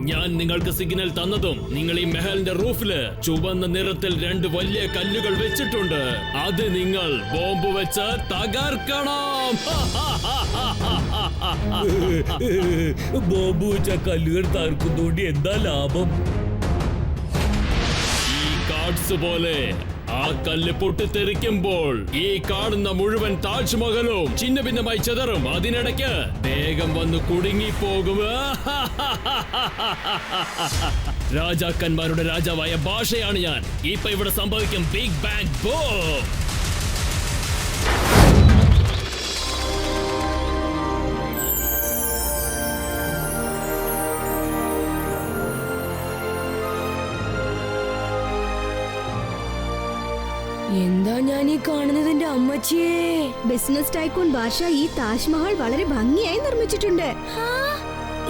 ഞാൻ നിങ്ങൾക്ക് സിഗ്നൽ തന്നതും നിങ്ങൾ ഈ മെഹലിന്റെ റൂഫില് ചുവന്ന നിറത്തിൽ 2 വലിയ കല്ലുകൾ വെച്ചിട്ടുണ്ട്. അത് നിങ്ങൾ ബോംബ് വെച്ച് തകർക്കണം. ബോംബ് വെച്ച കല്ലുകൾ തകർക്കുന്നോണ്ട് എന്താ ലാഭം? ഈ കാർഡ്സ് പോലെ ആ കല്ല് പൊട്ടിത്തെറിക്കുമ്പോൾ ഈ കാണുന്ന മുഴുവൻ താജ്മഹലും ചിന്ന ഭിന്നമായി ചെതറും. അതിനിടയ്ക്ക് വേഗം വന്ന് കുടുങ്ങിപ്പോകും. രാജാക്കന്മാരുടെ രാജാവായ ഭാഷയാണ് ഞാൻ. ഇപ്പൊ ഇവിടെ സംഭവിക്കും ബിഗ് ബാങ് ബൂം. എന്താ ഞാൻ ഈ കാണുന്നത്? എന്റെ അമ്മച്ചിയെ! ബിസിനസ് ടൈക്കൂൺ ഭാഷ ഈ താജ്മഹൽ വളരെ ഭംഗിയായി നിർമ്മിച്ചിട്ടുണ്ട്.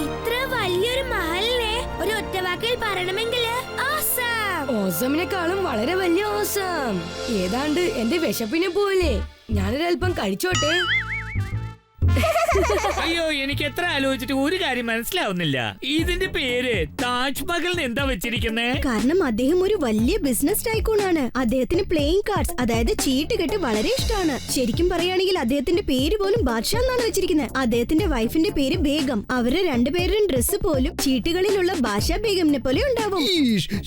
ഇത്ര വലിയൊരു മഹലിനെ ഒരു ഒറ്റവാക്കിൽ പറയണമെങ്കിൽ ഓസമിനെക്കാളും വളരെ വലിയ ഓസം. ഏതാണ്ട് എന്റെ വിശപ്പിനെ പോലെ. ഞാനൊരൽപ്പം കഴിച്ചോട്ടെ. അയ്യോ, എനിക്ക് എത്ര ആലോചിച്ചിട്ട് ഒരു കാര്യം മനസ്സിലാവുന്നില്ല. ഇതിന്റെ പേര് താജ്മഹൽ എന്താ വെച്ചിരിക്കുന്നേ? കാരണം അദ്ദേഹം ഒരു വലിയ ബിസിനസ് ടൈക്കൂൺ ആണ്. അദ്ദേഹത്തിന് പ്ലേയിങ് കാർഡ്സ്, അതായത് ചീട്ട് കെട്ട് വളരെ ഇഷ്ടമാണ്. ശരിക്കും പറയുകയാണെങ്കിൽ അദ്ദേഹത്തിന്റെ പേര് പോലും ബാദ്ഷാ എന്നാണ് വെച്ചിരിക്കുന്നത്. അദ്ദേഹത്തിന്റെ വൈഫിന്റെ പേര് ബേഗം. അവരുടെ 2 പേരുടെയും ഡ്രസ്സ് പോലും ചീട്ടുകളിലുള്ള ബാദ്ഷാ ബേഗമിനെ പോലെ ഉണ്ടാവും.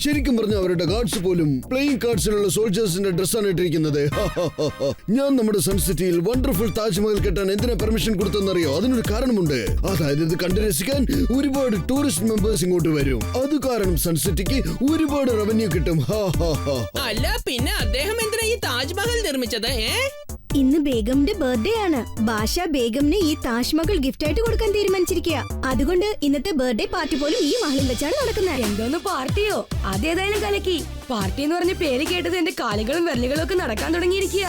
ശരിക്കും പറഞ്ഞ അവരുടെ കാർഡ്സ് പോലും പ്ലേയിങ് കാർഡ്സിലുള്ള സോൾജേഴ്സിന്റെ ഡ്രസ്സാണ് ഇട്ടിരിക്കുന്നത്. ഞാൻ നമ്മുടെ സൺ സിറ്റിയിൽ വണ്ടർഫുൾ താജ്മഹൽ കെട്ടാൻ എന്തിനാ പെർമിഷൻ കൊടുത്തെന്നറിയോ? അതിനൊരു കാരണമുണ്ട്. അതായത് ഇത് കണ്ടു രസിക്കാൻ ഒരുപാട് ടൂറിസ്റ്റ് മെമ്പേഴ്സ് ഇങ്ങോട്ട് വരും. അത് കാരണം സൺ സിറ്റിക്ക് ഒരുപാട് റവന്യൂ കിട്ടും. അല്ല, പിന്നെ അദ്ദേഹം എന്തിനാ ഈ താജ്മഹൽ നിർമ്മിച്ചത്? ഇന്ന് ബേഗമിന്റെ ബർത്ത്ഡേ ആണ്. ബാദ്ഷാ ബേഗമിന് ഈ താജ്മഹൽ ഗിഫ്റ്റ് ആയിട്ട് കൊടുക്കാൻ തീരുമാനിച്ചിരിക്കുക. അതുകൊണ്ട് ഇന്നത്തെ ബർത്ത്ഡേ പാർട്ടി പോലും ഈ മഹലിൽ വെച്ചാണ് നടക്കുന്നത്. എന്തോന്ന് പാർട്ടിയോ? അതേതായാലും കലക്കി. പാർട്ടി എന്ന് പറഞ്ഞ പേര് കേട്ടത് എന്റെ കാലുകളും വിരലുകളും ഒക്കെ നടക്കാൻ തുടങ്ങിയിരിക്കുക.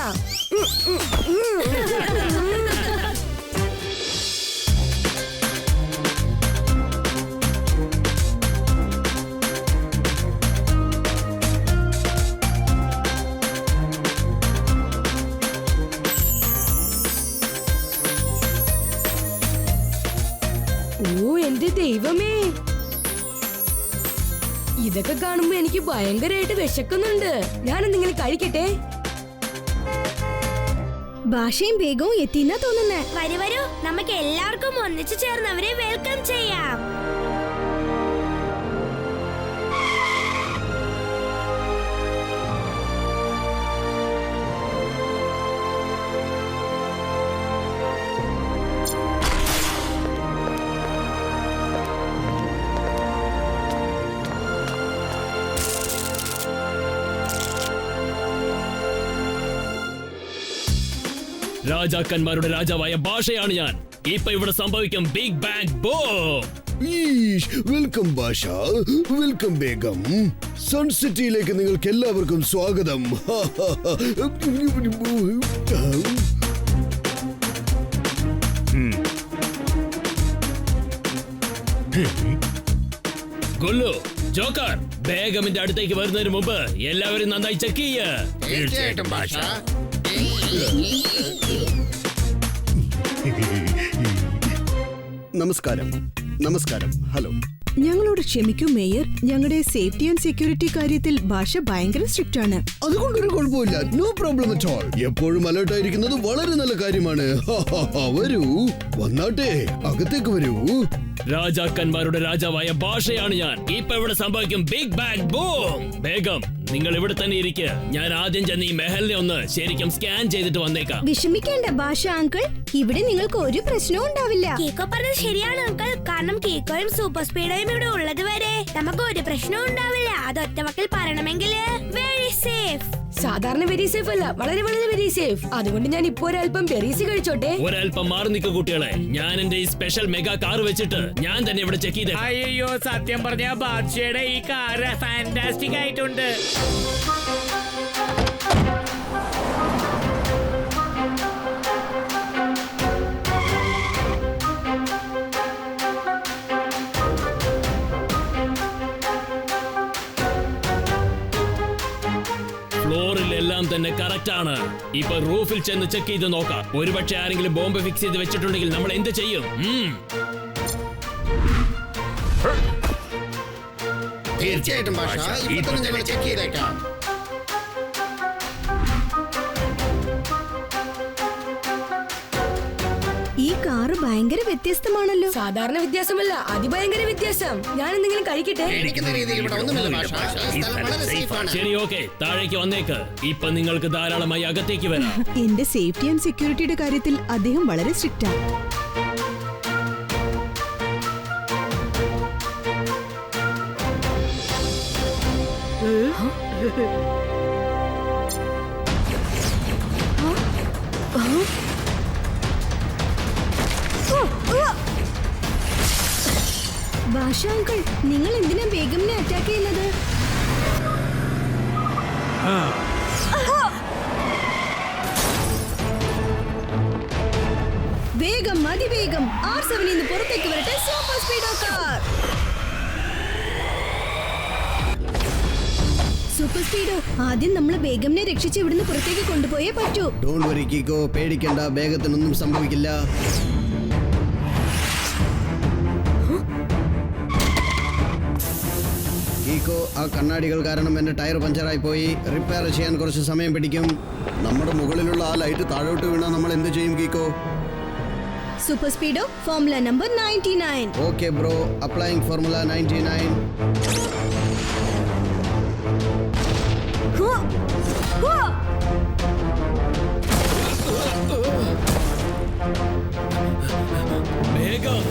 ഓ എന്റെ ദൈവമേ! ഇതൊക്കെ കാണുമ്പോ എനിക്ക് ഭയങ്കരമായിട്ട് വിശക്കുന്നുണ്ട്. ഞാൻ എന്തെങ്കിലും കഴിക്കട്ടെ. ഭാഷയും ബേഗവും എത്തിന്നാ തോന്നുന്നേ. വരൂ, നമുക്ക് എല്ലാവർക്കും ഒന്നിച്ചു ചേർന്ന് അവരെ വെൽക്കം ചെയ്യാം. രാജാക്കന്മാരുടെ രാജാവായ ഭാഷയാണ് ഞാൻ. ഇപ്പൊ ഇവിടെ സംഭവിക്കും ബിഗ് ബാങ് ബൂം. വെൽക്കം ഭാഷ, വെൽക്കം ബേഗം. സൺ സിറ്റിയിലേക്ക് നിങ്ങൾക്ക് എല്ലാവർക്കും സ്വാഗതം. ഗുല്ലു, ജോക്കർ, ബേഗമിന്റെ അടുത്തേക്ക് വരുന്നതിന് മുമ്പ് എല്ലാവരും നന്നായി ചെക്ക് ചെയ്യ്. തീർച്ചയായിട്ടും ഭാഷ. നമസ്കാരം. നമസ്കാരം. ഹലോ. ഞങ്ങളോട് ക്ഷമിക്കൂ മേയർ. ഞങ്ങളുടെ സേഫ്റ്റി ആൻഡ് സെക്യൂരിറ്റി കാര്യത്തിൽ ഭാഷ ഭയങ്കര സ്ട്രിക്റ്റ് ആണ്. അതുകൊണ്ടൊരു കുഴപ്പമില്ല. No problem at all. എപ്പോഴും അലേർട്ട് ആയിരിക്കുന്നത് വളരെ നല്ല കാര്യമാണ്. വരൂ, വന്നാട്ടെ, അകത്തേക്ക് വരൂ. രാജാക്കന്മാരുടെ രാജാവായ ഭാഷയാണ് ഞാൻ. ഇപ്പൊ ഇവിടെ സംഭവിക്കും ബിഗ് ബാങ് ബൂം. ബേഗം, നിങ്ങൾ ഇവിടെ തന്നെ ഇരിക്കുക. ഞാൻ ആദ്യം ചെന്ന് ഈ മെഹലിനെ ഒന്ന് ശരിക്കും സ്കാൻ ചെയ്തിട്ട് വന്നേക്കാം. വിഷമിക്കേണ്ട ഭാഷ അങ്കിൾ, ഇവിടെ നിങ്ങൾക്ക് ഒരു പ്രശ്നവും ഉണ്ടാവില്ല. കീക്കോ പറഞ്ഞത് ശരിയാണ് അങ്കിൾ. കാരണം കീക്കോയും സൂപ്പർ സ്പീഡോയും ഇവിടെ ഉള്ളത് വരെ നമുക്ക് ഒരു പ്രശ്നവും ഉണ്ടാവില്ല. അത് ഒറ്റവാക്കിൽ പറയണമെങ്കിൽ വെരി സേഫ്. സാധാരണ വെരി സേഫ് അല്ല, വളരെ വളരെ വെരി സേഫ്. അതുകൊണ്ട് ഞാൻ ഇപ്പൊ ഒരല്പം ബെറീസ് കഴിച്ചോട്ടെ. ഒരല്പം മാറി നിൽക്കുക കുട്ടികളെ. ഞാൻ എന്റെ ഈ സ്പെഷ്യൽ മെഗാ കാർ വെച്ചിട്ട് ഞാൻ തന്നെ ഇവിടെ ചെക്ക് ചെയ്തേ. അയ്യോ, സത്യം പറഞ്ഞ ബാദ്ഷയുടെ ഈ കാറ് ഫാന്റാസ്റ്റിക് ആയിട്ടുണ്ട്. ഫ്ലോറിലെല്ലാം തന്നെ കറക്റ്റ് ആണ്. ഇപ്പൊ റൂഫിൽ ചെന്ന് ചെക്ക് ചെയ്ത് നോക്കാം. ഒരുപക്ഷെ ആരെങ്കിലും ബോംബ് ഫിക്സ് ചെയ്ത് വെച്ചിട്ടുണ്ടെങ്കിൽ നമ്മൾ എന്ത് ചെയ്യും? തീർച്ചയായിട്ടും ഭാഷ, ഇപ്പൊ തന്നെ ഞങ്ങൾ ചെക്ക് ചെയ്തേക്കാം. ഈ കാറ് ഭയങ്കര വ്യത്യസ്തമാണല്ലോ. സാധാരണ വ്യത്യാസമല്ല, അതിഭയങ്കര വ്യത്യാസം. ഞാൻ എന്തെങ്കിലും കഴിക്കട്ടെ? പേടിക്കുന്ന രീതിയിൽ ഇവിടെ ഒന്നുമില്ല ഭാഷ. ഈ സ്ഥലം വളരെ സേഫാണ്. ശരി, ഓക്കെ, താഴേക്ക് വന്നേക്ക്. ഇപ്പൊ നിങ്ങൾക്ക് ധാരാളമായി അകത്തേക്ക് വരാം. എന്റെ സേഫ്റ്റി ആൻഡ് സെക്യൂരിറ്റിയുടെ കാര്യത്തിൽ അദ്ദേഹം വളരെ സ്ട്രിക്റ്റ് ആണ്. ഭാഷ അങ്കിൾ, നിങ്ങൾ എന്തിനാ ബേഗമിനെ അറ്റാക്ക് ചെയ്യുന്നത്? വേഗം, അതിവേഗം R7 നിന്ന് പുറത്തേക്ക് വരട്ടെ സൂപ്പർ സ്പീഡോ കാർ. സൂപ്പർ സ്പീഡോ, ആദ്യം നമ്മൾ ബേഗമിനെ രക്ഷിച്ച് ഇവിടുന്ന് പുറത്തേക്ക് കൊണ്ടുപോയേ പറ്റൂ. ഡോണ്ട് വറി കീക്കോ, പേടിക്കണ്ട, വേഗത്തിനൊന്നും സംഭവിക്കില്ല. കീക്കോ, ആ കണ്ണാടികൾ കാരണം എന്റെ ടയർ പഞ്ചറായി പോയി. റിപ്പയർ ചെയ്യാൻ കുറച്ച് സമയം പിടിക്കും. നമ്മുടെ മുകളിലുള്ള ആ ലൈറ്റ് താഴോട്ട് വീണാൽ നമ്മൾ എന്ത് ചെയ്യും Kicko? Super Speedo, formula number 99. Okay bro, applying formula 99. വേഗം,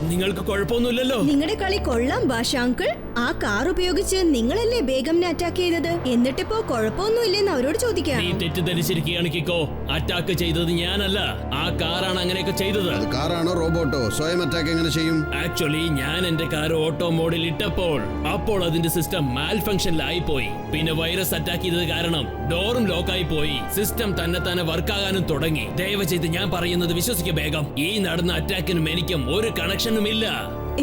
നിങ്ങൾക്ക് കുഴപ്പമൊന്നുമില്ലല്ലോ? നിങ്ങളുടെ കളി കൊള്ളാം ഭാഷ അങ്കിൾ. ആ കാർ ഉപയോഗിച്ച് നിങ്ങളല്ലേ ബേഗമിനെ അറ്റാക്ക് ചെയ്തത്? എന്നിട്ടിപ്പോ കുഴപ്പമൊന്നുമില്ലെന്ന് അവരോട് ചോദിക്കാം. നീ തെറ്റിദ്ധരിച്ചിരിക്കുകയാണ് കിക്കോ. അറ്റാക്ക് ചെയ്തത് ഞാനല്ല, ആ കാറാണ് അങ്ങനെയൊക്കെ ചെയ്തത്. അത് കാറാണോ റോബോട്ടോ? സ്വയം അറ്റാക്ക് എങ്ങനെ ചെയ്യും? ആക്ച്വലി ഞാൻ എന്റെ കാർ ഓട്ടോ മോഡിൽ അപ്പോൾ അതിന്റെ സിസ്റ്റം മാൽ ഫംഗ്ഷനിലായി പോയി. പിന്നെ വൈറസ് അറ്റാക്ക് ചെയ്തത് കാരണം ഡോറും ലോക്കായി പോയി. സിസ്റ്റം തന്നെ വർക്കാകാനും തുടങ്ങി. ദയവ് ചെയ്ത് ഞാൻ പറയുന്നത് വിശ്വസിക്കുക വേഗം. ഈ നടന്ന അറ്റാക്കിനും എനിക്കും ഒരു കണക്ഷനും ഇല്ല.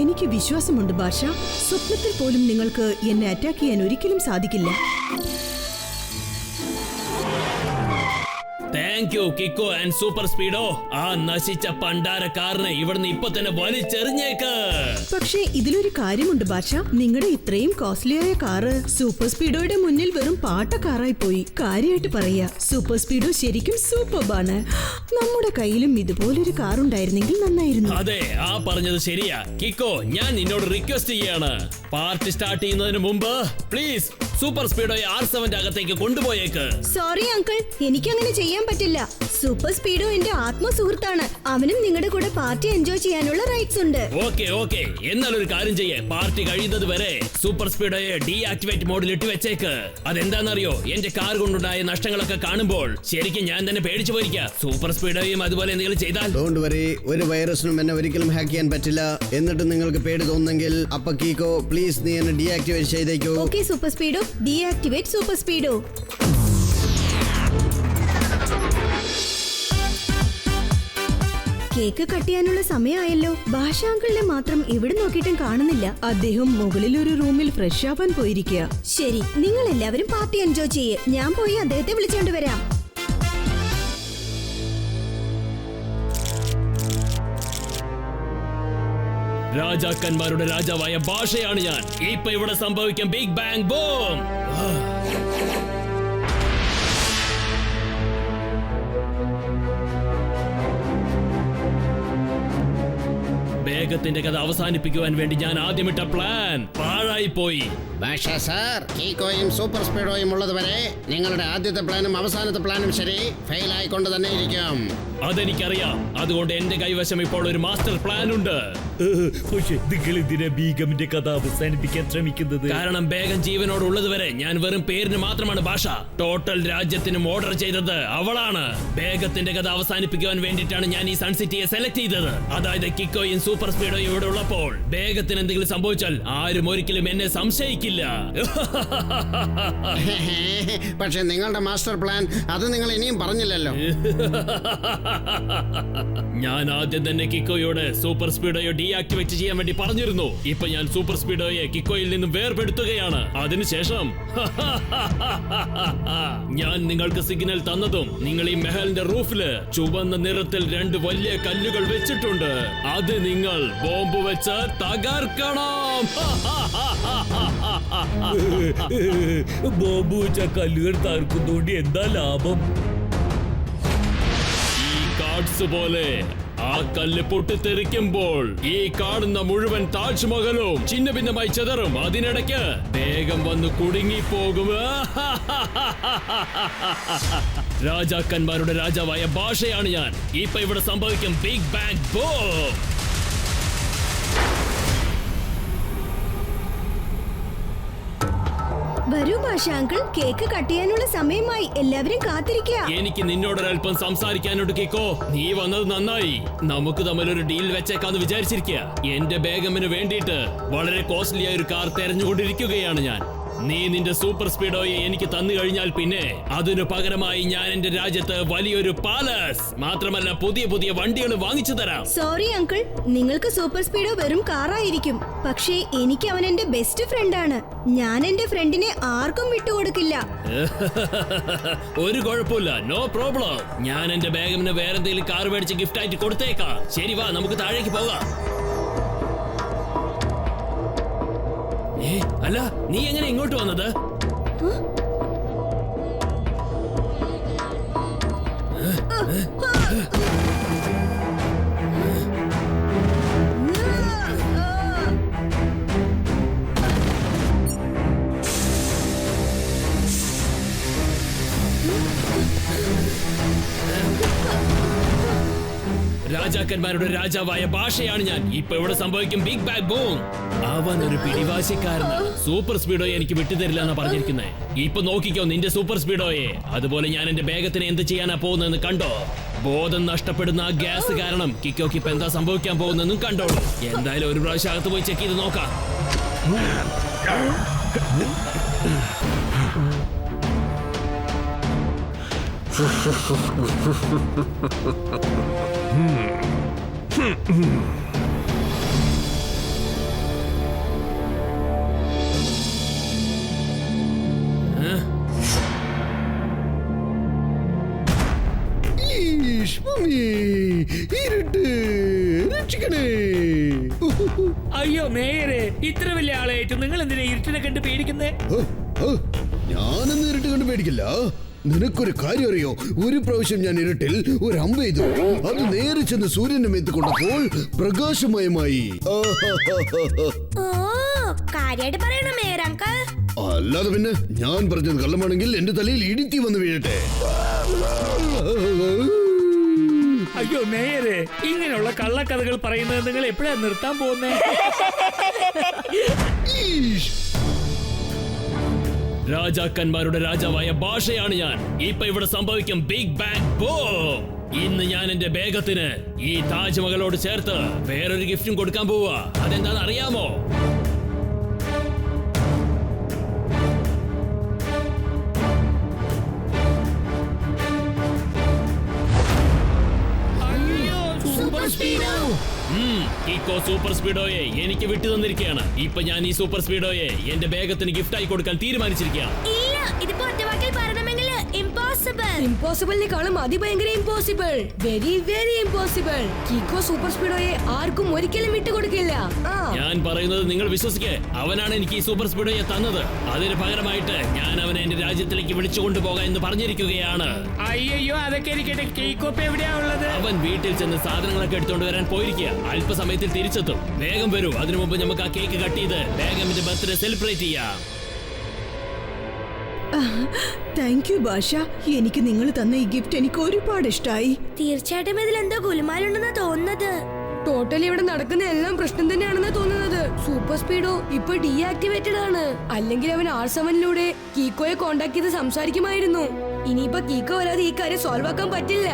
എനിക്ക് വിശ്വാസമുണ്ട് ഭാഷ. സ്വപ്നത്തിൽ പോലും നിങ്ങൾക്ക് എന്നെ അറ്റാക്ക് ചെയ്യാൻ ഒരിക്കലും സാധിക്കില്ല. Thank you Kicko and Super Speedo. ആ നശിച്ച പണ്ടാര കാറിനെ ഇവിടുന്ന് ഇപ്പൊ തന്നെ വലിച്ചെറിഞ്ഞേക്ക്. പക്ഷേ ഇതിലൊരു കാര്യമുണ്ട് ഭാഷ. നിങ്ങളുടെ ഇത്രയും കോസ്റ്റ്ലിയായ കാറ് സൂപ്പർ സ്പീഡോയുടെ മുന്നിൽ വെറും പാട്ട കാറായി പോയി. കാര്യമായിട്ട് പറയാ, സൂപ്പർ സ്പീഡോ ശരിക്കും സൂപ്പർബാണ്. നമ്മുടെ കയ്യിലും ഇതുപോലൊരു കാർ ഉണ്ടായിരുന്നെങ്കിൽ നന്നായിരുന്നു. അതെ, ആ പറഞ്ഞത് ശരിയാ കിക്കോ. ഞാൻ നിന്നോട് റിക്വസ്റ്റ് ചെയ്യാണ്, പാർട്ടി സ്റ്റാർട്ട് ചെയ്യുന്നതിന് മുമ്പ് പ്ലീസ് സൂപ്പർ സ്പീഡോയെ R7 അകത്തേക്ക് കൊണ്ടുപോയേക്ക്. സോറി അങ്കിൾ, എനിക്കങ്ങനെ ചെയ്യാൻ പറ്റില്ല. സൂപ്പർ സ്പീഡോ എന്റെ ആത്മസുഹൃത്താണ്. അവനും നിങ്ങളുടെ കൂടെ പാർട്ടി എൻജോയ് ചെയ്യാനുള്ള റൈറ്റ്സ് ഉണ്ട്. ഓക്കെ, എന്നാൽ ഒരു കാര്യം ചെയ്യേ, പാർട്ടി കഴിയുന്നത് വരെ സൂപ്പർ സ്പീഡോയെ ഡീആക്ടിവേറ്റ് മോഡിൽ ഇട്ട് വെച്ചേക്ക്. അതെന്താണെന്നറിയോ, എന്റെ കാർ കൊണ്ടുണ്ടായ നഷ്ടങ്ങളൊക്കെ കാണുമ്പോൾ ശരിക്കും ഞാൻ തന്നെ പേടിച്ചു പോയിരിക്കുക. സൂപ്പർ സ്പീഡോയും അതുപോലെ എന്തെങ്കിലും ചെയ്താൽ? ഡോണ്ട് വറി, ഒരു വൈറസിനും എന്നെ ഒരിക്കലും ഹാക്ക് ചെയ്യാൻ പറ്റില്ല. എന്നിട്ട് നിങ്ങൾക്ക് പേടി തോന്നുന്നെങ്കിൽ അപ്പ കീക്കോ പ്ലീസ് നീ എന്നെ ഡീആക്ടിവേറ്റ് ചെയ്തേക്കോ. Okay Super Speedo, deactivate Super Speedo. Cake cut ചെയ്യാനുള്ള സമയമായല്ലോ. ഭാഷാങ്കളിനെ മാത്രം എവിടെ നോക്കിയിട്ടും കാണുന്നില്ല. അദ്ദേഹം മുകളിൽ ഒരു റൂമിൽ ഫ്രഷ് ആവാൻ പോയിരിക്കുക. ശരി, നിങ്ങൾ എല്ലാവരും പാർട്ടി എൻജോയ് ചെയ്യേ. ഞാൻ പോയി അദ്ദേഹത്തെ വിളിച്ചോണ്ട് വരാം. രാജാക്കന്മാരുടെ രാജാവായ ഭാഷയാണ് ഞാൻ. ഇപ്പൊ ഇവിടെ സംഭവിക്കും ബിഗ് ബാങ് ബൂം. വേഗത്തിന്റെ കഥ അവസാനിപ്പിക്കുവാൻ വേണ്ടി ഞാൻ ആദ്യമിട്ട പ്ലാൻ പാഴായി പോയി. ഭാഷ സാർ, കീക്കോയും സൂപ്പർ സ്പീഡോയും ഉള്ളതുവരെ നിങ്ങളുടെ ആദ്യത്തെ പ്ലാനും അവസാനത്തെ പ്ലാനും ശരി ഫെയിൽ ആയിക്കൊണ്ട് തന്നെ ഇരിക്കും. അതെനിക്കറിയാം. അതുകൊണ്ട് എന്റെ കൈവശം ഇപ്പോൾ ഒരു മാസ്റ്റർ പ്ലാൻ ഉണ്ട്. പക്ഷേ നിങ്ങൾ ഇതിനെ ബീഗമിന്റെ കഥ അവസാനിപ്പിക്കാൻ ശ്രമിക്കുന്നത്? കാരണം ബേഗം ജീവനോടുള്ളത് വരെ ഞാൻ വെറും പേരിന് മാത്രമാണ് ഭാഷ. ടോട്ടൽ രാജ്യത്തിനും ഓർഡർ ചെയ്തത് അവളാണ്. ബേഗത്തിന്റെ കഥ അവസാനിപ്പിക്കുവാൻ വേണ്ടിയിട്ടാണ് ഞാൻ ഈ സൺസിറ്റിയെ സെലക്ട് ചെയ്തത്. അതായത് കിക്കോയും സൂപ്പർ സ്പീഡോയും ഇവിടെ ഉള്ളപ്പോൾ ബേഗത്തിന് എന്തെങ്കിലും സംഭവിച്ചാൽ ആരും ഒരിക്കലും എന്നെ സംശയിക്കില്ല. പക്ഷെ നിങ്ങളുടെ മാസ്റ്റർ പ്ലാൻ അത് നിങ്ങൾ ഇനിയും പറഞ്ഞില്ലല്ലോ. ഞാൻ ആദ്യം തന്നെ കിക്കോയോട് സൂപ്പർ സ്പീഡോയോ ഡീആക്ടിവേറ്റ് ചെയ്യാൻ വേണ്ടി പറഞ്ഞിരുന്നു. ഇപ്പൊ ഞാൻ സൂപ്പർ സ്പീഡോയെ കിക്കോയിൽ നിന്നും വേർപെടുത്തുകയാണ്. അതിനുശേഷം ഞാൻ നിങ്ങൾക്ക് സിഗ്നൽ തന്നതും നിങ്ങൾ ഈ മെഹലിന്റെ റൂഫില് ചുവന്ന നിറത്തിൽ 2 വലിയ കല്ലുകൾ വെച്ചിട്ടുണ്ട്. അത് നിങ്ങൾ ബോംബ് വെച്ച് തകർക്കണം. ബോംബ് വെച്ച കല്ലുകൾ തകർക്കുന്നതുകൊണ്ട് എന്താ ലാഭം? ഈ കാർഡ്സ് പോലെ ആ കല്ല് പൊട്ടിത്തെറിക്കുമ്പോൾ ഈ കാണുന്ന മുഴുവൻ താജ്മഹലും ചിന്ന ഭിന്നമായി ചെതറും. അതിനിടയ്ക്ക് വേഗം വന്ന് കുടുങ്ങിപ്പോകും. രാജാക്കന്മാരുടെ രാജാവായ ഭാഷയാണ് ഞാൻ. ഇപ്പൊ ഇവിടെ സംഭവിക്കും ബിഗ് ബാങ് ബൂം. വരൂ ഭാഷ അങ്കിൾ, കേക്ക് കട്ട് ചെയ്യാനുള്ള സമയമായി. എല്ലാവരും കാത്തിരിക്കുക. എനിക്ക് നിന്നോടൊരൽപ്പം സംസാരിക്കാനുണ്ട് കിക്കോ. നീ വന്നത് നന്നായി. നമുക്ക് തമ്മിലൊരു ഡീൽ വെച്ചേക്കാന്ന് വിചാരിച്ചിരിക്കുക. എന്റെ ബേഗമിന് വേണ്ടിയിട്ട് വളരെ കോസ്റ്റ്ലി ആയ ഒരു കാർ തെരഞ്ഞുകൊണ്ടിരിക്കുകയാണ് ഞാൻ. നീ നിന്റെ സൂപ്പർ സ്പീഡോയെ എനിക്ക് തന്നു കഴിഞ്ഞാൽ പിന്നെ അതിനു പകരമായി ഞാൻ എന്റെ രാജ്യത്ത് വലിയൊരു പാലസ് മാത്രമല്ല പുതിയ പുതിയ വണ്ടികൾ വാങ്ങിച്ചു തരാം. സോറി അങ്കിൾ, നിങ്ങൾക്ക് സൂപ്പർ സ്പീഡോ വെറും കാറായിരിക്കും. പക്ഷേ എനിക്ക് അവൻ എന്റെ ബെസ്റ്റ് ഫ്രണ്ടാണ്. ഞാൻ എന്റെ ഫ്രണ്ടിനെ ആർക്കും വിട്ടുകൊടുക്കില്ല. ഒരു കുഴപ്പമില്ല, നോ പ്രോബ്ലം. ഞാൻ എന്റെ ബേഗമിന് വേറെന്തെങ്കിലും കാർ മേടിച്ച് ഗിഫ്റ്റ് ആയിട്ട് കൊടുത്തേക്കാം. ശരി, വാ നമുക്ക് താഴേക്ക് പോകാം. അല്ല, നീ എങ്ങനെ ഇങ്ങോട്ട് വന്നത്? രാജാക്കന്മാരുടെ രാജാവായ ഭാഷയാണ് ഞാൻ. ഇപ്പൊ ഇവിടെ സംഭവിക്കും ബിഗ് ബാങ് ബൂം. അവൻ ഒരു പിടിവാശിക്കാരനാണ്. സൂപ്പർ സ്പീഡോയെ എനിക്ക് വിട്ടുതരില്ല എന്നാ പറഞ്ഞിരിക്കുന്നത്. ഇപ്പൊ നോക്കിക്കോ നിന്റെ സൂപ്പർ സ്പീഡോയെ. അതുപോലെ ഞാൻ എന്റെ ബേഗത്തിന് എന്ത് ചെയ്യാനാ പോകുന്നതെന്ന് കണ്ടോ? ബോധം നഷ്ടപ്പെടുന്ന ആ ഗ്യാസ് കാരണം കിക്കോക്ക് ഇപ്പൊ എന്താ സംഭവിക്കാൻ പോകുന്നെന്നും കണ്ടോളൂ. എന്തായാലും ഒരു പ്രാവശ്യം അകത്ത് പോയി ചെക്ക് ചെയ്ത് നോക്കാം. അയ്യോ മേയറെ, ഇത്ര വലിയ ആളായിട്ട് നിങ്ങൾ എന്തിനാ ഇരുട്ടിനെ കണ്ട് പേടിക്കുന്നേ? ഞാനൊന്നും ഇരുട്ട് കണ്ട് പേടിക്കില്ല. നിനക്കൊരു കാര്യം അറിയോ? ഒരു പ്രാവശ്യം ഞാൻ ഇരുട്ടിൽ ഒരു അമ്പ ചെയ്തു. അത് നേരെ ചെന്ന് സൂര്യന്റെ മേത്ത് കൊണ്ടപ്പോൾ പ്രകാശമയമായി. കാര്യമായിട്ട് പറയണോ മേയർ അങ്കിൾ? അല്ലാതെ പിന്നെ ഞാൻ പറഞ്ഞത് കള്ളമാണെങ്കിൽ എന്റെ തലയിൽ ഇടിത്തി വന്ന് വീഴട്ടെ. അയ്യോ മേയറെ, ഇങ്ങനെയുള്ള കള്ളക്കഥകൾ പറയുന്നത് നിങ്ങൾ എപ്പോഴാ നിർത്താൻ പോകുന്നേ? രാജാക്കന്മാരുടെ രാജാവായ ഭാഷയാണ് ഞാൻ. ഇപ്പൊ ഇവിടെ സംഭവിക്കും ബിഗ് ബാങ് ബൂം. ഇന്ന് ഞാൻ എന്റെ ബേഗത്തിന് ഈ താജ്മഹലോട് ചേർത്ത് വേറൊരു ഗിഫ്റ്റും കൊടുക്കാൻ പോവാ. അതെന്താണെന്ന് അറിയാമോ? കിക്കോ സൂപ്പർ സ്പീഡോയെ എനിക്ക് വിട്ടു തന്നിരിക്കുകയാണ്. ഇപ്പൊ ഞാൻ ഈ സൂപ്പർ സ്പീഡോയെ എന്റെ ബേഗത്തിന് ഗിഫ്റ്റായി കൊടുക്കാൻ തീരുമാനിച്ചിരിക്കുകയാണ്. ഇല്ല, ഇതിപ്പോ ഒറ്റവാക്കിൽ പറയണമെങ്കിൽ ഇംപോസിബിൾ. ഇമ്പോസിബിളിനെക്കാളും അതിഭയങ്കര impossible. Very very impossible. Kicko Super സ്പീഡോയെ ആർക്കും ഒരിക്കലും വിട്ടുകൊടുക്കില്ല. ഞാൻ പറയുന്നത് നിങ്ങൾ വിശ്വസിക്കേ. അവനാണ് എനിക്ക് ഈ സൂപ്പർ സ്പീഡോയെ തന്നത്. അതിന് പകരമായിട്ട് ഞാൻ അവനെ എന്റെ രാജ്യത്തിലേക്ക് വിളിച്ചുകൊണ്ടുപോകാം എന്ന് പറഞ്ഞിരിക്കുകയാണ്. അയ്യോ, അതൊക്കെ ഇരിക്കട്ടെ. കേക്കോപ്പ് എവിടെയാ ഉള്ളത്? അവൻ വീട്ടിൽ ചെന്ന് സാധനങ്ങളൊക്കെ എടുത്തോണ്ട് വരാൻ പോയിരിക്കുക. അല്പസമയത്തിൽ തിരിച്ചെത്തും. വേഗം വരൂ. അതിനു മുമ്പ് നമുക്ക് ആ കേക്ക് കട്ട് ചെയ്ത് ബേഗമിന്റെ ബർത്ത്ഡേ സെലിബ്രേറ്റ് ചെയ്യാം. താങ്ക് യു ഭാഷ. എനിക്ക് നിങ്ങൾ തന്ന ഈ ഗിഫ്റ്റ് എനിക്ക് ഒരുപാട് ഇഷ്ടമായി. തീർച്ചയായിട്ടും ഇതിൽ എന്തോ ഗുലുമാലുണ്ടെന്നാ തോന്നുന്നത്. ടോട്ടലി ഇവിടെ നടക്കുന്ന എല്ലാം പ്രശ്നം തന്നെയാണെന്നാ തോന്നുന്നത്. സൂപ്പർ സ്പീഡോ ഇപ്പൊ ഡീആക്ടിവേറ്റഡ് ആണ്. അല്ലെങ്കിൽ അവൻ R7ലൂടെ കീക്കോയെ കോണ്ടാക്ട് ചെയ്ത് സംസാരിക്കുമായിരുന്നു. ഇനിയിപ്പോ കീക്കോ വരാതെ ഈ കാര്യം സോൾവ് ആക്കാൻ പറ്റില്ല.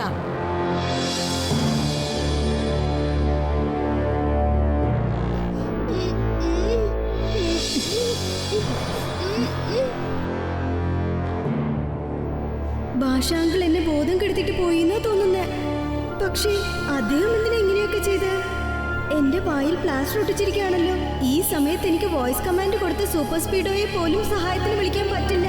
ഭാഷാങ്കിൾ എന്നെ ബോധം കെടുത്തിട്ട് പോയിന്നാ തോന്നുന്നേ. പക്ഷേ അദ്ദേഹം എന്തിനാ ഇങ്ങനെയൊക്കെ ചെയ്ത്? എന്റെ വായിൽ പ്ലാസ്റ്റർ ഒട്ടിച്ചിരിക്കുകയാണല്ലോ. ഈ സമയത്ത് എനിക്ക് വോയിസ് കമാൻഡ് കൊടുത്ത് സൂപ്പർ സ്പീഡോയെ പോലും സഹായത്തിന് വിളിക്കാൻ പറ്റില്ല.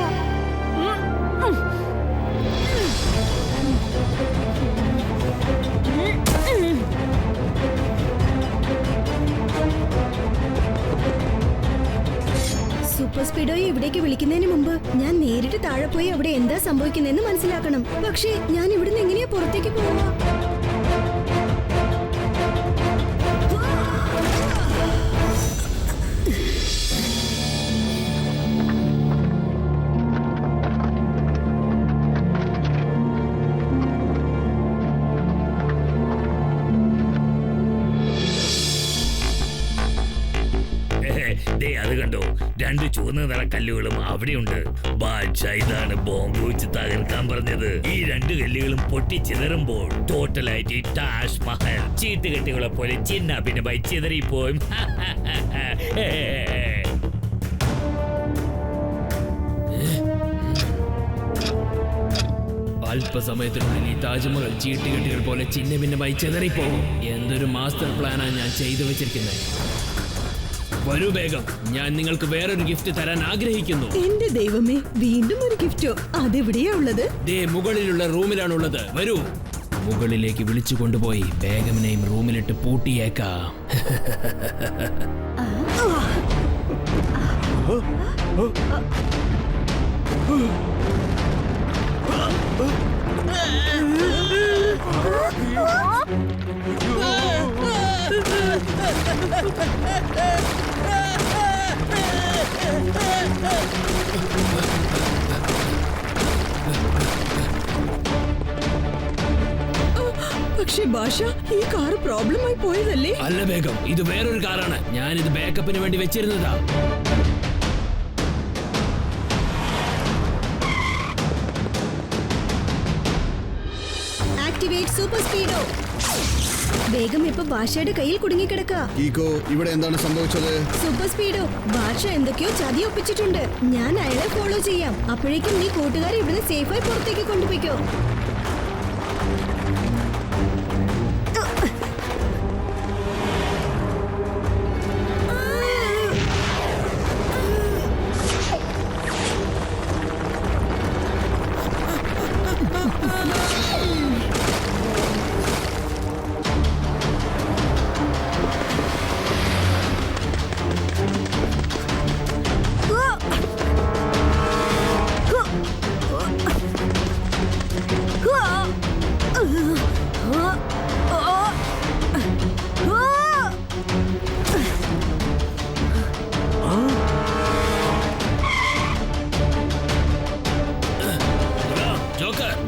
സൂപ്പർ സ്പീഡോയെ ഇവിടേക്ക് വിളിക്കുന്നതിന് മുമ്പ് ഞാൻ നേരിട്ട് താഴെ പോയി അവിടെ എന്താ സംഭവിക്കുന്നതെന്ന് മനസ്സിലാക്കണം. പക്ഷേ ഞാൻ ഇവിടുന്ന് എങ്ങനെയാ പുറത്തേക്ക് പോവാ? ദേ അത് കണ്ടോ, 2 ചുവന്ന നിറ കല്ലുകളും അവിടെയുണ്ട്. ബാദ്ഷാ ഇതാണ് ബോംബ് വെച്ച് തകർക്കാൻ പറഞ്ഞത്. ഈ 2 കല്ലുകളും പൊട്ടിച്ചിതറുമ്പോൾ ടോട്ടലായിട്ട് താജ്മഹൽ ചീട്ടുകെട്ടുകളെ പോലെ ചിന്ന ഭിന്നമായി ചിതറിപ്പോയും. അല്പസമയത്തിനുള്ളിൽ ഈ താജ്മഹൽ ചീട്ടുകെട്ടുകൾ പോലെ ചിന്ന ഭിന്നമായി ചിതറിപ്പോകും. എന്തൊരു മാസ്റ്റർ പ്ലാനാണ് ഞാൻ ചെയ്തു വെച്ചിരിക്കുന്നത്. വരൂ വേഗം, ഞാൻ നിങ്ങൾക്ക് വേറൊരു ഗിഫ്റ്റ് തരാൻ ആഗ്രഹിക്കുന്നു. എന്റെ ദൈവമേ, വീണ്ടും ഒരു ഗിഫ്റ്റോ? അതെവിടെയാ ഉള്ളത്? ദേ മുകളിലുള്ള റൂമിലാണുള്ളത്. വരൂ, മുകളിലേക്ക് വിളിച്ചു കൊണ്ടുപോയി ബേഗമിനെയും റൂമിലിട്ട് പൂട്ടിയേക്കാം. പക്ഷേ ഭാഷ, ഈ കാർ പ്രോബ്ലം ആയി പോയതല്ലേ? അല്ല ബേഗം, ഇത് വേറൊരു കാറാണ്. ഞാനിത് ബാക്കപ്പിന് വേണ്ടി വെച്ചിരുന്നതാ. Activate super സ്പീഡോ. വേഗം ഇപ്പൊ ഭാഷയുടെ കയ്യിൽ കുടുങ്ങിക്കിടക്ക. കീക്കോ, ഇവിടെ എന്താണ് സംഭവിച്ചത്? സൂപ്പർ സ്പീഡോ, ഭാഷ എന്തൊക്കെയോ ചതി ഒപ്പിച്ചിട്ടുണ്ട്. ഞാൻ അയാളെ ഫോളോ ചെയ്യാം. അപ്പോഴേക്കും നീ കൂട്ടുകാരെ ഇവിടെ സേഫായി പുറത്തേക്ക് കൊണ്ടുപോയിക്കോ.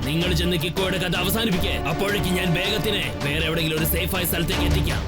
നിങ്ങൾ ചെന്ന് കിക്കോയുടെ കഥ അവസാനിപ്പിക്കേ. അപ്പോഴേക്കും ഞാൻ വേഗത്തിനെ വേറെ എവിടെയെങ്കിലും ഒരു സേഫായ സ്ഥലത്തേക്ക് എത്തിക്കാം.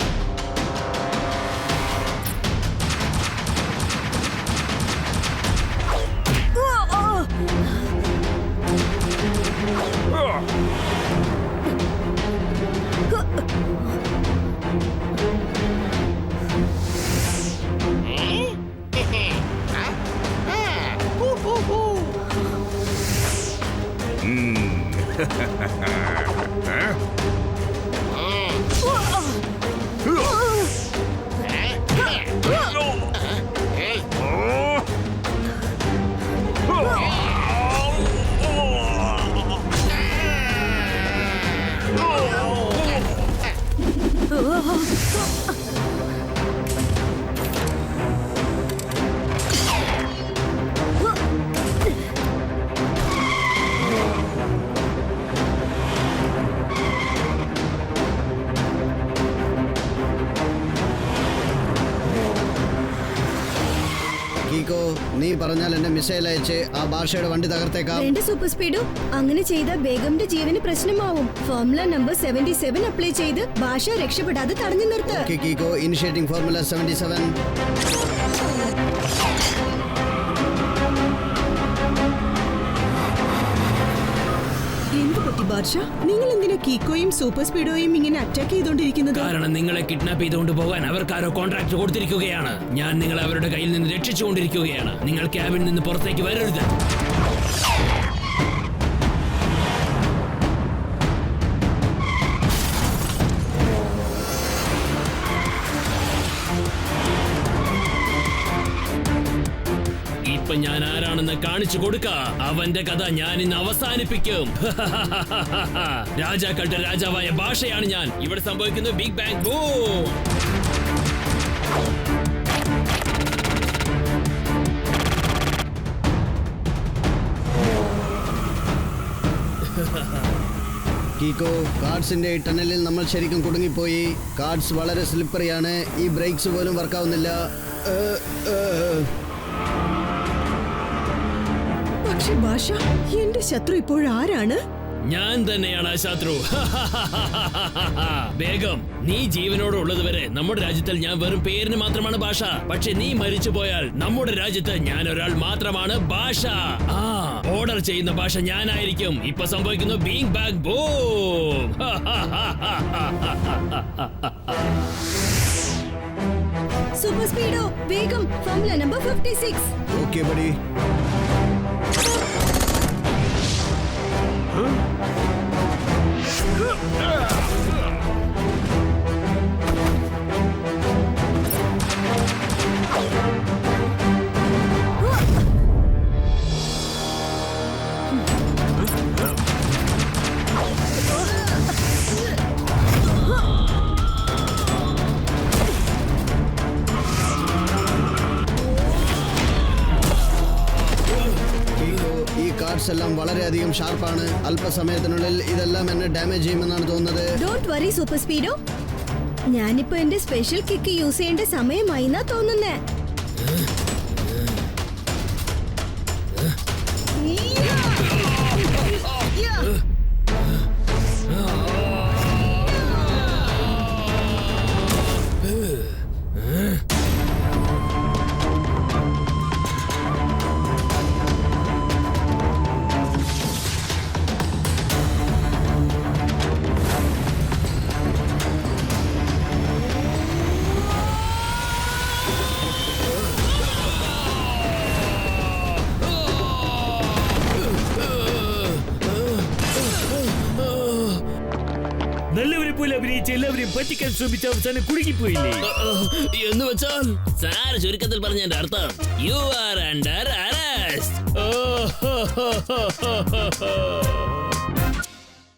കീക്കോ, നീ പറഞ്ഞാൽ എന്റെ മിസൈൽ അയച്ച് ആ ഭാഷയുടെ വണ്ടി തകർത്തേക്കാം. വേണ്ട സൂപ്പർ സ്പീഡോ, അങ്ങനെ ചെയ്ത ബേഗമിന്റെ ജീവന് പ്രശ്നമാവും. ഫോർമുല നമ്പർ 77 അപ്ലൈ ചെയ്ത് ഭാഷ രക്ഷപ്പെടാതെ തടഞ്ഞു നിർത്ത്. Okay Kicko, initiating formula 77. എന്ത് പറ്റി ഭാഷ? നിങ്ങൾ എന്തിനാ കീക്കോയും സൂപ്പർ സ്പീഡോയും ഇങ്ങനെ അറ്റാക്ക് ചെയ്തോണ്ടിരിക്കുന്നത്? കാരണം നിങ്ങളെ കിഡ്നാപ്പ് ചെയ്തുകൊണ്ട് പോകാൻ അവർക്കാരോ കോൺട്രാക്ട് കൊടുത്തിരിക്കുകയാണ്. ഞാൻ നിങ്ങളെ അവരുടെ കയ്യിൽ നിന്ന് രക്ഷിച്ചുകൊണ്ടിരിക്കുകയാണ്. നിങ്ങൾ ക്യാബിനിൽ നിന്ന് പുറത്തേക്ക് വരരുത്. ഇപ്പൊ ഞാൻ ആരാണെന്ന് കാണിച്ചു കൊടുക്ക. അവന്റെ കഥ ഞാൻ ഇന്ന് അവസാനിപ്പിക്കും. രാജാക്കളുടെ രാജാവായ ഭാഷയാണ് ഞാൻ. ഇവിടെ സംഭവിക്കുന്നത് ബിഗ് ബാങ് ബൂം. കീക്കോ, കാർഡ്സിന്റെ ഈ ടണലിൽ നമ്മൾ ശരിക്കും കുടുങ്ങിപ്പോയി. കാർഡ്സ് വളരെ സ്ലിപ്പറിയാണ്. ഈ ബ്രേക്സ് പോലും വർക്കാവുന്നില്ല. പക്ഷെ ഭാഷ, എന്റെ ശത്രു ഇപ്പോഴാരാണ്? ഞാൻ തന്നെയാണ് ആ ശത്രു. വേഗം, നീ ജീവനോട് ഉള്ളതുവരെ നമ്മുടെ രാജ്യത്തിൽ ഞാൻ വെറും പേരിന് മാത്രമാണ് ഭാഷ. പക്ഷെ നീ മരിച്ചു പോയാൽ നമ്മുടെ രാജ്യത്ത് ഞാൻ ഒരാൾ മാത്രമാണ് ഭാഷ. ഓർഡർ ചെയ്യുന്ന ഭാഷ ഞാനായിരിക്കും. ഇപ്പൊ സംഭവിക്കുന്നു ബിഗ് ബാങ് ബൂം. സൂപ്പർ സ്പീഡോ, വേഗം ഫോർമുല നമ്പർ 56. Okay buddy. എല്ലാം വളരെയധികം ഷാർപ്പാണ്. അല്പസമയത്തിനുള്ളിൽ ഇതെല്ലാം എന്നെ ഡാമേജ് ചെയ്യുമെന്നാണ് തോന്നുന്നത്. ഡോണ്ട് വറി സൂപ്പർ സ്പീഡോ, ഞാനിപ്പോ എന്റെ സ്പെഷ്യൽ കിക്ക് യൂസ് ചെയ്യേണ്ട സമയമായി എന്നാ തോന്നുന്നേ. നല്ലവരെ പോലെ അഭിനയിച്ച് എല്ലാവരെയും പറ്റിക്കാൻ ശ്രമിച്ച അവസാനം കുടുങ്ങിപ്പോയില്ലേ? എന്ന് വെച്ചാൽ സാർ ചുരുക്കത്തിൽ പറഞ്ഞതിന്റെ അർത്ഥം യു ആർ അണ്ടർ അറസ്റ്റ്.